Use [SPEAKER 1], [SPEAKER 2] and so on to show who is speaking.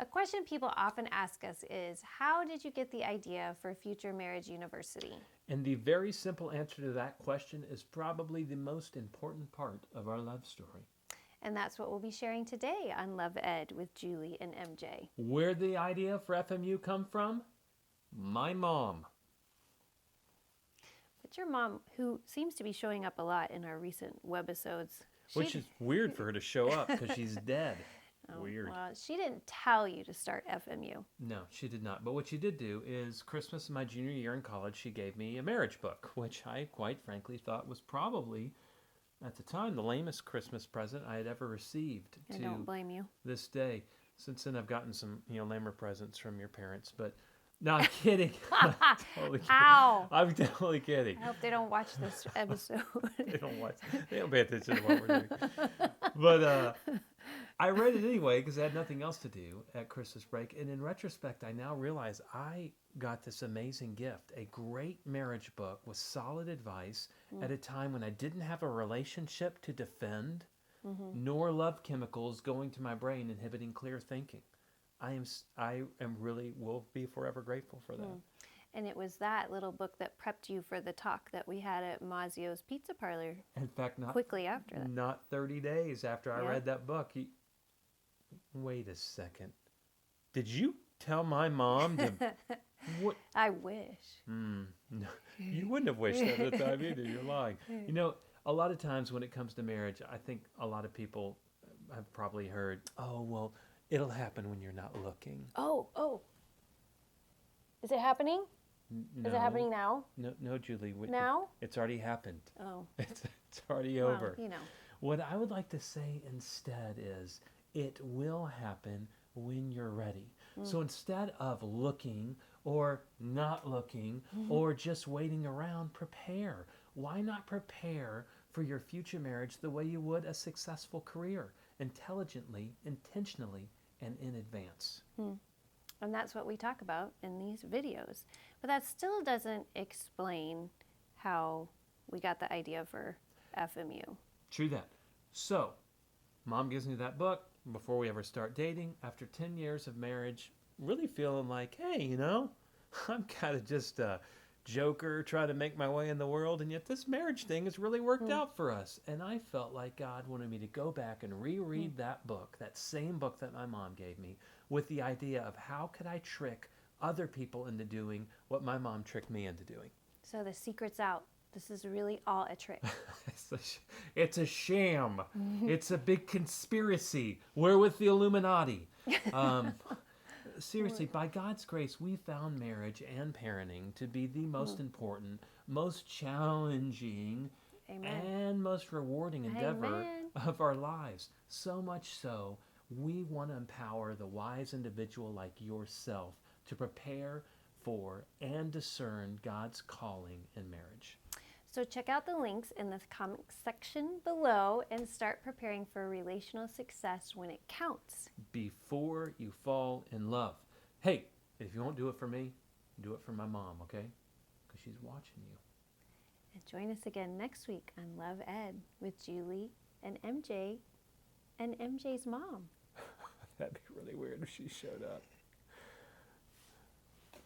[SPEAKER 1] A question people often ask us is, how did you get the idea for Future Marriage University?
[SPEAKER 2] And the very simple answer to that question is probably the most important part of our love story.
[SPEAKER 1] And that's what we'll be sharing today on Love Ed with Julie and MJ.
[SPEAKER 2] Where'd the idea for FMU come from? My mom.
[SPEAKER 1] But your mom, who seems to be showing up a lot in our recent webisodes.
[SPEAKER 2] Which is weird for her to show up because she's dead. Weird.
[SPEAKER 1] Well, she didn't tell you to start FMU.
[SPEAKER 2] No, she did not. But what she did do is Christmas of my junior year in college, she gave me a marriage book, which I quite frankly thought was probably, at the time, the lamest Christmas present I had ever received.
[SPEAKER 1] I don't blame you.
[SPEAKER 2] This day. Since then, I've gotten some, lamer presents from your parents, but no, I'm kidding. I'm totally kidding.
[SPEAKER 1] Ow!
[SPEAKER 2] I'm totally kidding.
[SPEAKER 1] I hope they don't watch this episode.
[SPEAKER 2] They don't watch. They don't pay attention to what we're doing. But I read it anyway because I had nothing else to do at Christmas break. And in retrospect, I now realize I got this amazing gift, a great marriage book with solid advice at a time when I didn't have a relationship to defend, nor love chemicals going to my brain inhibiting clear thinking. I am really will be forever grateful for that.
[SPEAKER 1] And it was that little book that prepped you for the talk that we had at Mazio's Pizza Parlor.
[SPEAKER 2] In fact,
[SPEAKER 1] quickly after that.
[SPEAKER 2] Not 30 days after I read that book. Wait a second. Did you tell my mom to... What?
[SPEAKER 1] I wish.
[SPEAKER 2] No, you wouldn't have wished that at the time either. You're lying. A lot of times when it comes to marriage, I think a lot of people have probably heard, oh, well, it'll happen when you're not looking.
[SPEAKER 1] Oh. Is it happening?
[SPEAKER 2] No.
[SPEAKER 1] Is it happening now?
[SPEAKER 2] No, Julie.
[SPEAKER 1] Now?
[SPEAKER 2] It's already happened.
[SPEAKER 1] Oh.
[SPEAKER 2] It's already over.
[SPEAKER 1] Well,
[SPEAKER 2] What I would like to say instead is, it will happen when you're ready. So instead of looking or not looking or just waiting around, prepare. Why not prepare for your future marriage the way you would a successful career? Intelligently, intentionally, and in advance.
[SPEAKER 1] And that's what we talk about in these videos. But that still doesn't explain how we got the idea for FMU.
[SPEAKER 2] True that. So, Mom gives me that book before we ever start dating. After 10 years of marriage, really feeling like, hey, I'm kind of just a joker trying to make my way in the world, and yet this marriage thing has really worked out for us. And I felt like God wanted me to go back and reread that book, that same book that my mom gave me, with the idea of how could I trick other people into doing what my mom tricked me into doing.
[SPEAKER 1] So the secret's out. This is really all a trick.
[SPEAKER 2] It's a sham. It's a big conspiracy. We're with the Illuminati. Seriously, by God's grace, we found marriage and parenting to be the most important, most challenging, and most rewarding endeavor of our lives. So much so, we want to empower the wise individual like yourself to prepare for and discern God's calling in marriage.
[SPEAKER 1] So check out the links in the comment section below and start preparing for relational success when it counts.
[SPEAKER 2] Before you fall in love. Hey, if you won't do it for me, do it for my mom, okay? Because she's watching you.
[SPEAKER 1] And join us again next week on Love Ed with Julie and MJ and MJ's mom.
[SPEAKER 2] That'd be really weird if she showed up.